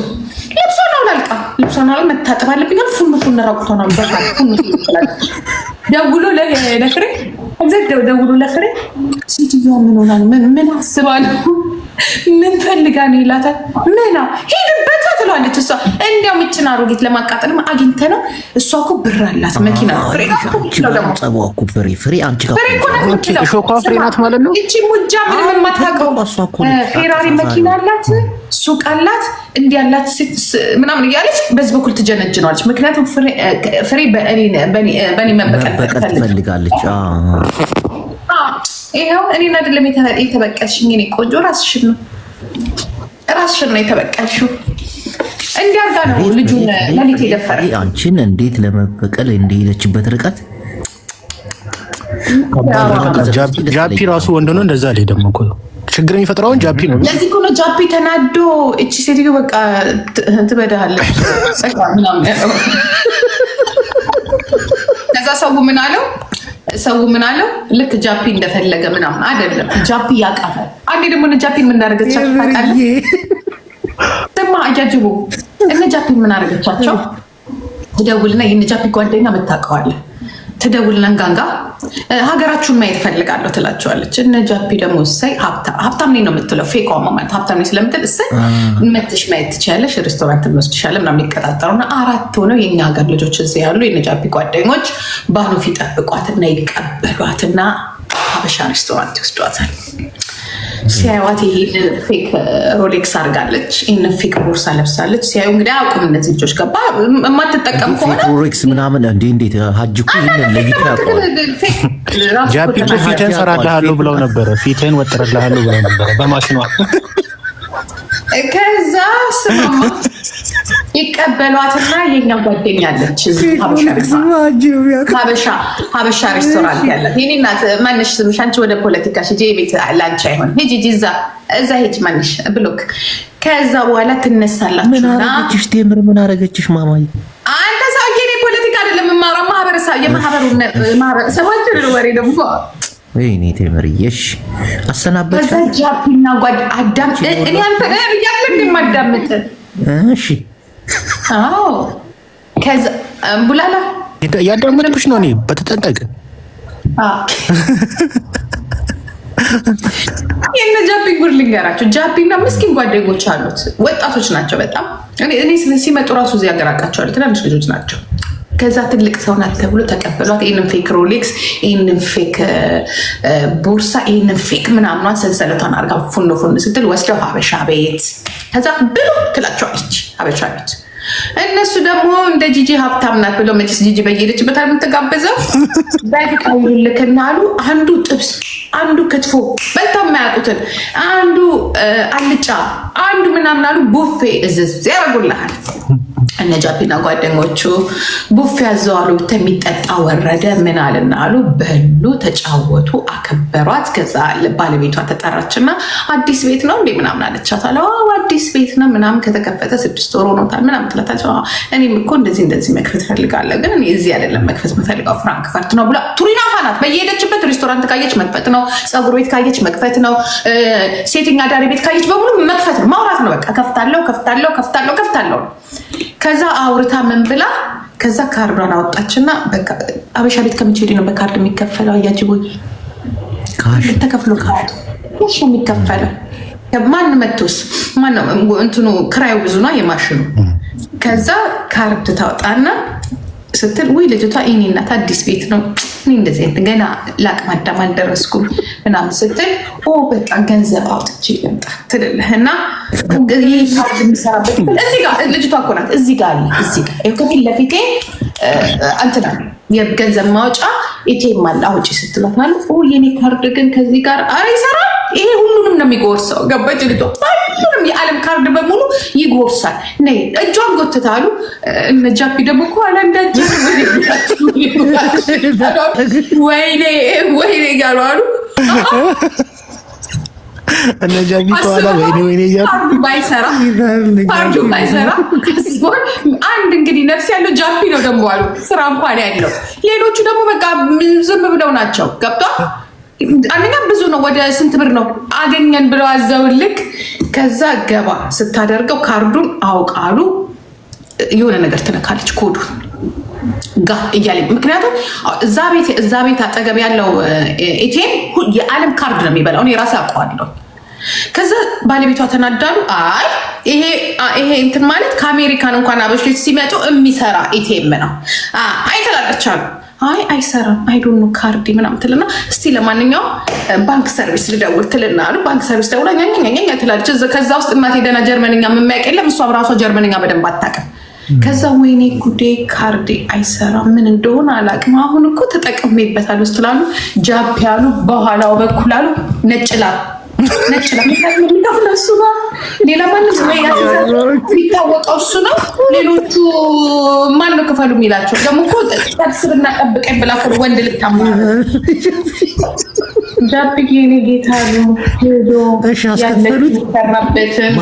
ልብሷን አውላልቃ ልብሷን አውላ መታጠብ አለብኝ አሉ ፉን ራቁቷን አሉ በቃ ፉን ደውሎ ለፍሬ ደውሎ ለፍሬ ሴትዮዋ ምን ሆና ምን አስባ ነው ምን ፈልጋ ነው ይላታል። ምና ሄድበት ትላለች እሷ። እንዲያው ምጭና አሮጊት ለማቃጠልም አግኝተ ነው እሷ እኮ ብር አላት መኪና ፍሬ አንቺ ጋር ሾካ ፍሬ ናት ማለት ነው። እቺ ሙጃ ምንም የማታውቀው ፌራሪ መኪና አላት ሱቅ አላት እንዲህ ያላት ምናምን እያለች በዚህ በኩል ትጀነጅነዋለች። ምክንያቱም ፍሬ በእኔ መበቀል ትፈልጋለች። ይኸው እኔን አይደለም የተበቀልሽኝ እኔ ቆንጆ ራስሽን ነው ራስሽን ነው የተበቀልሽው። እንዲያርጋ ነው ልጁን ለሊት የደፈረ። አንቺን እንዴት ለመበቀል እንደሄደችበት ርቀት ጃፒ ራሱ ወንድ ነው። እንደዛ ላይ ደግሞ እኮ ችግር የሚፈጥረውን ጃፒ ነው። ለዚህ እኮ ነው ጃፒ ተናዶ እቺ ሴትዮ በቃ ትበዳለች በቃ ምናምን ያለው። ከዛ ሰው ምን አለው? ልክ ጃፒ እንደፈለገ ምናምን አይደለም። ጃፒ ያውቃታል። አንዴ ደግሞ እነ ጃፒ ምን እንዳደረገቻቸው ታውቃለህ? ደማ አጃጅቡ እነ ጃፒ ምን አደረገቻቸው? ትደውልና የእነ ጃፒ ጓደኛ የምታውቀዋለህ ትደውልና ጋንጋ ሀገራችሁን ማየት ፈልጋለሁ ትላቸዋለች። እነ ጃፒ ደግሞ እሰይ ሀብታም ነኝ ነው የምትለው። ፌክ ማለት ሀብታም ነኝ ስለምትል እሰይ መተሽ ማየት ትችያለሽ፣ ሬስቶራንት እንወስድሻለን ምናምን የሚቀጣጠሩና 4 ሆነው የኛ ሀገር ልጆች እዚህ ያሉ የእነ ጃፒ ጓደኞች ባኑፍ ይጠብቋትና ይቀበሏትና ሀበሻ ሬስቶራንት ይወስዷታል። ሲያዩዋት ይሄንን ፌክ ሮሌክስ አድርጋለች፣ ይህንን ፌክ ቦርሳ ለብሳለች። ሲያዩ እንግዲህ አያውቁም እነዚህ ልጆች። ገባ የማትጠቀም ከሆነ ሮሌክስ ምናምን እንዴት ሀጅ እኮ ይህንን ለይቶ ያውቀዋል። ጃፒ ፊትህን ሰራልሃለሁ ብለው ነበረ፣ ፊትህን ወጥረልሃለሁ ብለው ነበረ በማሽኗ። ከዛ ስማማ ይቀበሏትና የኛ ጓደኛ አለች ሀበሻ ሬስቶራንት ያላት የኔ እናት ማንሽ ስምሽ? አንቺ ወደ ፖለቲካ ሂጂ፣ ቤት ላንቺ አይሆን ሂጂ እዛ ሂጂ ማንሽ ብሎክ። ከዛ በኋላ ትነሳላችሁና ቴምር ምን አረገችሽ ማማዬ? አንተ ሰውዬ እኔ ፖለቲካ አይደለም የማወራው የማህበረሰባችን ወሬ ደግሞ ወይኔ ቴምርዬሽ አሰናበት። ከዛ ጃፒና ጓድ አዳም እኔ አንተ ያለ እንደማዳምጥ እሺ። አዎ ከዛ ቡላላ ያዳመጥኩሽ ነው። እኔ በተጠንቀቅ የነ ጃፒ ጉድ ልንገራቸው። ጃፒና ምስኪን ጓደኞች አሉት፣ ወጣቶች ናቸው በጣም። እኔ ሲመጡ ራሱ እዚህ ሀገር አውቃቸዋለሁ፣ ትናንሽ ልጆች ናቸው። ከዛ ትልቅ ሰው ናት ተብሎ ተቀበሏት። ይህንን ፌክ ሮሌክስ፣ ይህንን ፌክ ቦርሳ፣ ይህንን ፌክ ምናምኗን ሰንሰለቷን አርጋ ፉን ስትል ወስደው ሀበሻ ቤት ከዛ ብሎ ትላቸዋለች ሀበሻ ቤት። እነሱ ደግሞ እንደ ጂጂ ሀብታም ናት ብለው መቼስ ጂጂ በየሄደችበት የምትጋበዘው ልክና አሉ። አንዱ ጥብስ፣ አንዱ ክትፎ በልታ የማያውቁትን፣ አንዱ አልጫ፣ አንዱ ምናምን አሉ። ቡፌ እዝዝ ያደርጉልሃል። እነ ጃፒና ጓደኞቹ ቡፌ ያዘዋሉ። የሚጠጣ ወረደ ምን አልና አሉ። በሉ፣ ተጫወቱ፣ አከበሯት። ከዛ ባለቤቷ ተጠራችና አዲስ ቤት ነው እንዴ ምናምን አለቻት። አዲስ ቤት ነው ምናምን ከተከፈተ 6 ወር ሆኖታል ምናምን ትላታለች። እኔም እኮ እንደዚህ መክፈት ፈልጋለሁ፣ ግን እኔ እዚህ አይደለም መክፈት የምፈልገው ፍራንክፈርት ነው ብላ ቱሪናፋ ናት። በየሄደችበት ሬስቶራንት ካየች መክፈት ነው፣ ፀጉር ቤት ካየች መክፈት ነው፣ ሴተኛ ዳሪ ቤት ካየች በሙሉ መክፈት ነው፣ ማውራት ነው። በቃ ከፍታለሁ ነው። ከዛ አውርታ ምን ብላ ከዛ ካርዷን አወጣችና በቃ አበሻ ቤት ከምች ሄዲ ነው በካርድ የሚከፈለው። አያጅቦ ተከፍሎ ካርድ ሽ የሚከፈለው ማን መቶስ እንትኑ ክራዩ ብዙ ነው የማሽኑ። ከዛ ካርድ ታወጣና ስትል ውይ ልጅቷ ይኔ እናት አዲስ ቤት ነው እኔ እንደዚህ ገና ለአቅመ አዳም አልደረስኩም ምናምን ስትል በቃ ገንዘብ አውጥቼ ልምጣ ትልልህና ይህ ካርድ የሚሰራበት እዚህ ጋር ልጅቷ እኮ ናት። እዚህ ጋር አለ፣ እዚህ ጋር ከፊት ለፊቴ እንትና የገንዘብ ማውጫ ኤቲኤም አለ አውጪ ስትላት ማለት የኔ ካርድ ግን ከዚህ ጋር አይሰራም። ይሄ ሁሉንም ነው የሚጎርሰው። ገባች ልጅቷ? ሁሉንም የዓለም ካርድ በሙሉ ይጎርሳል። ነይ እጇን ጎትታሉ። እነ ጃፒ ደግሞ እኮ አላንዳጅ ወይኔ እያሉ አሉ። እነ ጃፒ ተዋላ ወይኔ እያሉ ካርዱ ባይሰራ አንድ እንግዲህ ነፍስ ያለው ጃፒ ነው ደግሞ አሉ። ስራ እንኳን ያለው ሌሎቹ ደግሞ በቃ ዝም ብለው ናቸው። ገብቷል? አንደኛ ብዙ ነው። ወደ ስንት ብር ነው አገኘን ብለው አዘውልክ። ከዛ ገባ ስታደርገው ካርዱን አውቃሉ የሆነ ነገር ትነካለች ኮዱ ጋ እያለ። ምክንያቱም እዛ ቤት አጠገብ ያለው ኤቲኤም የዓለም ካርድ ነው የሚበላው። እኔ ራሴ አውቀዋለሁ። ከዛ ባለቤቷ ተናዳሉ። ይሄ እንትን ማለት ከአሜሪካን እንኳን አበሾች ሲመጡ የሚሰራ ኤቲኤም ነው አይተላለች አሉ። አይሰራም አይዶኑ ካርድ ምናምን ትልና እስቲ ለማንኛውም ባንክ ሰርቪስ ልደውል ትልና አሉ። ባንክ ሰርቪስ ደውላ ኛኛኛ ትላለች። ከዛ ውስጥ እናቴ ደህና ጀርመንኛ የማያውቅ የለም። እሷም ራሷ ጀርመንኛ በደንብ አታውቅም። ከዛ ወይኔ ጉዴ ካርዴ አይሰራም ምን እንደሆነ አላውቅም። አሁን እኮ ተጠቅሜበታል ውስጥ ላሉ ጃፒ ያሉ በኋላው በኩል አሉ ነጭ ላብ ነጭ ለሚከፍለው እሱ ነው። ሌላ ማንም ወይ የሚታወቀው እሱ ነው። ሌሎቹ ማን ነው ክፈሉ የሚላቸው? ደግሞ እኮ ታስብና ጠብቀኝ ብላ ወንድ ልታማ ጃፒ የኔ ጌታ ነው ሄዶ ያለበትን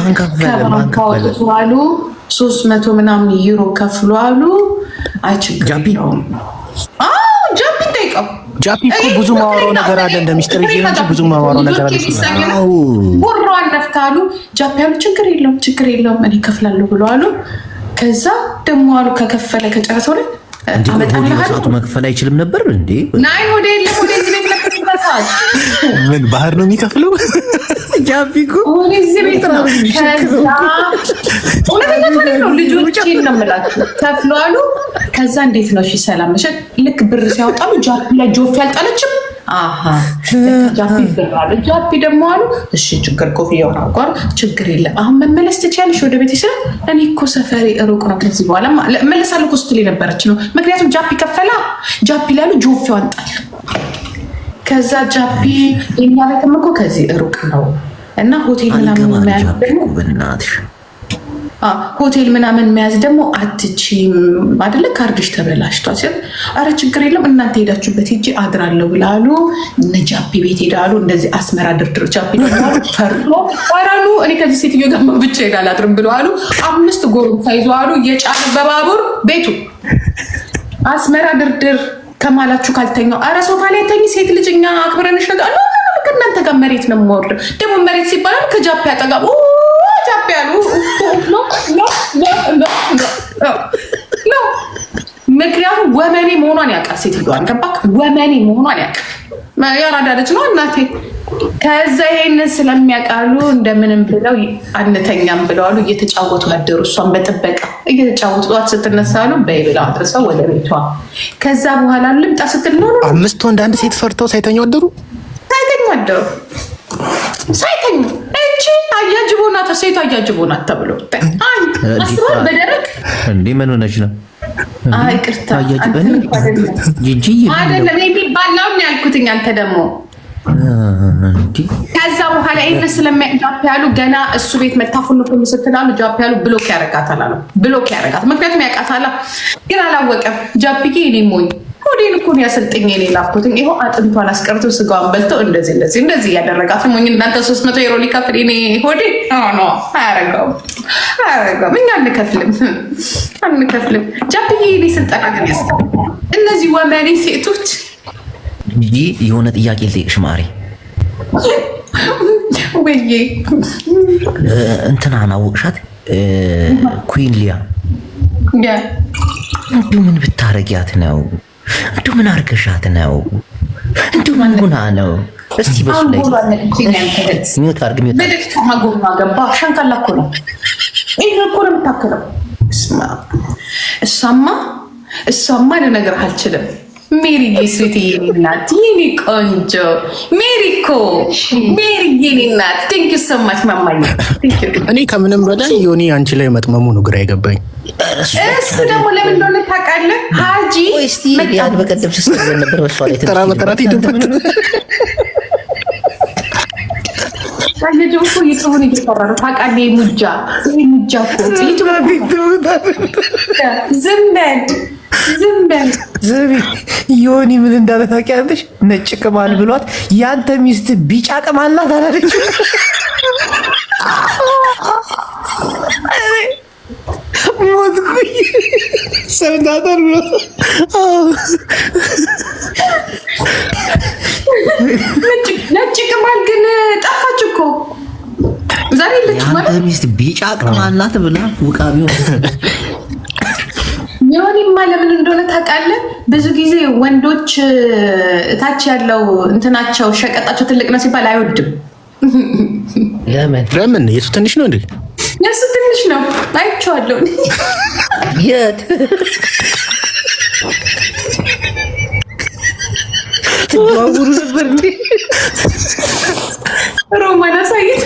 ከባንክ አውጥቶ አሉ 300 ምናምን ዩሮ ከፍሎ አሉ። አይችግር ጃፒ ጠይቀው። ጃፒ እኮ ብዙ ማወራው ነገር አለ እንደ ሚስጥር ይዤ እንጂ ብዙ ማወራው ነገር አለ። ጉሯን ነፍታሉ። ጃፒ ያሉ ችግር የለውም እኔ እከፍላለሁ ብሎ አሉ። ከዛ ደግሞ አሉ ከከፈለ ከጨረሰው ላይ አመጣለሁ መክፈል አይችልም ነበር እንዴ? ናይ ወደ የለም ወደ እዚህ ቤት ለከፈታች ምን ባህር ነው የሚከፍለው? ጃፒ እኮ ወደ እዚህ ቤት ነው። ከዛ እውነተኛ ነው ልጆቼን ነው የምላችሁ ከፍሎ አሉ። ከዛ እንዴት ነው እሺ ሰላም ነሽ? ልክ ብር ሲያወጣሉ ጃፒ ላይ ጆፍ ያልጣለችም። አሃ ጃፒ ብር አለ። ጃፒ ደግሞ አሉ እሺ ችግር ኮፍያውን አውቋር ችግር የለም አሁን መመለስ ትችያለሽ ወደ ቤት ይስራ። እኔ እኮ ሰፈሬ ሩቅ ነው ከዚህ በኋላ መለሳለሁ እኮ ስትል የነበረች ነው። ምክንያቱም ጃፒ ከፈላ ጃፒ ላይ አሉ ጆፍ ያወጣል። ከዛ ጃፒ የኛ ቤትም እኮ ከዚህ ሩቅ ነው እና ሆቴል ምናምን መያዝ ደግሞ በእናትሽ ሆቴል ምናምን መያዝ ደግሞ አትችይም አይደለ? ካርድሽ ተበላሽቷል ሲል አረ ችግር የለም እናንተ ሄዳችሁበት ሂጂ አድራለሁ ብላሉ። እነ ጃፒ ቤት ሄዳሉ። እንደዚህ አስመራ ድርድር ጃፒ ደግሞ ፈርቶ ወራሉ እኔ ከዚህ ሴትዮ ጋር ብቻ ሄዳል አድርም ብለዋሉ። 5 ጎረምሳ ይዘው አሉ እየጫኑ በባቡር ቤቱ አስመራ ድርድር ከማላችሁ ካልተኛው አረ ሶፋ ላይ ተኝ ሴት ልጅ እኛ አክብረንሽ ነጋሉ። ከእናንተ ጋር መሬት ነው የምወርደው። ደግሞ መሬት ሲባል ከጃፒ አጠገቡ ጃፒ ያሉ ምክንያቱም ወመኔ መሆኗን ያውቃል። ሴትዮዋን ገባክ? ወመኔ መሆኗን ያውቃል። ያራዳለች ነው እናቴ። ከዛ ይሄንን ስለሚያውቃሉ እንደምንም ብለው አንተኛም ብለዋሉ። እየተጫወቱ ያደሩ እሷን በጥበቃ እየተጫወቱ ጠዋት ስትነሳሉ በይ ብለው አድርሰው ወደ ቤቷ። ከዛ በኋላ ልምጣ ስትል ነው 5 ወንድ አንድ ሴት ፈርተው ሳይተኙ አደሩ። ሳይተኙ እቺ አያጅቦናት ሴቷ አያጅቦናት ተብሎ አስሯል በደረቅ እንዴ ምን ሆነች ነው? አይ ቅርታ ጂጂ አይደለም የሚባላው ነው ያልኩት። አንተ ደግሞ ከዛ በኋላ ይሄን ስለሚያጃፕ ያሉ ገና እሱ ቤት መታፈኑ ሁሉ ስትላሉ ጃፕ ያሉ ብሎክ ያረጋታል አሉ። ብሎክ ያረጋት ምክንያቱም ያቃታላ ግን አላወቀም። ጃፕዬ እኔ ሞኝ ሆዴን እኮ ነው ያሰልጥኝ እኔ ላኩትኝ። ይሄው አጥንቷን አስቀርቶ ስጋውን በልቶ እንደዚህ ያደረጋት ሞኝ። እናንተ 300 ዩሮ ሊከፍል እኔ ሆዴ ኖ አያረጋውም። እኛ አንከፍልም። ጃፕዬ እኔ ስልጠና ግን ያስ እነዚህ ወመኔ ሴቶች እንጂ የሆነ ጥያቄ ልጠይቅሽ ማሪ። ወይዬ እንትናን አወቅሻት? ኩዊን ሊያ እንዲሁ ምን ብታረጊያት ነው? እንዲሁ ምን አርገሻት ነው? እንዲሁ ምን ሆና ነው? እስቲ በሱ ላይ ሚውት አርግ። በደስታ ማጎማ ገባ ሻንካላ እኮ ነው። ይሄ እኮ ነው የምታከለው። እሷማ ልነግርህ አልችልም። ሜሪ ጌስዊት የኔ እናት የኔ ቆንጆ ሜሪ የኔ እናት ቴንክ ዩ ሶ ማች ማማዬ። እኔ ከምንም በላይ ዮኒ አንቺ ላይ መጥመሙ ነው ግራ የገባኝ። እሱ ደግሞ ለምን እንደሆነ ታውቃለህ? ሀጂ እስቲ ያን በቀደም ስትል ነበር በሷ ላይ ተራ በተራ ይደበት ታየጁ እኮ ይቱን ይፈራሩ ታውቃለህ? ሙጃ እኮ ዝም በል ዮኒ ምን እንዳለ ታውቂያለሽ? ነጭ ቅማል ብሏት ያንተ ሚስት ቢጫ ቅማል ናት አላለች? ሞትኩኝ ሰምታታል ብሎ ነጭ ቅማል ግን ጠፋች እኮ ዛሬ። ያንተ ሚስት ቢጫ ቅማል ናት ብላ ውቃቢው ዮኒማ ለምን እንደሆነ ታውቃለህ? ብዙ ጊዜ ወንዶች እታች ያለው እንትናቸው ሸቀጣቸው ትልቅ ነው ሲባል አይወድም። ለምን? የሱ ትንሽ ነው እንዴ? የሱ ትንሽ ነው አይቼዋለሁ። የት ትደዋውሩ ነበር እንዴ? ሮማን አሳይት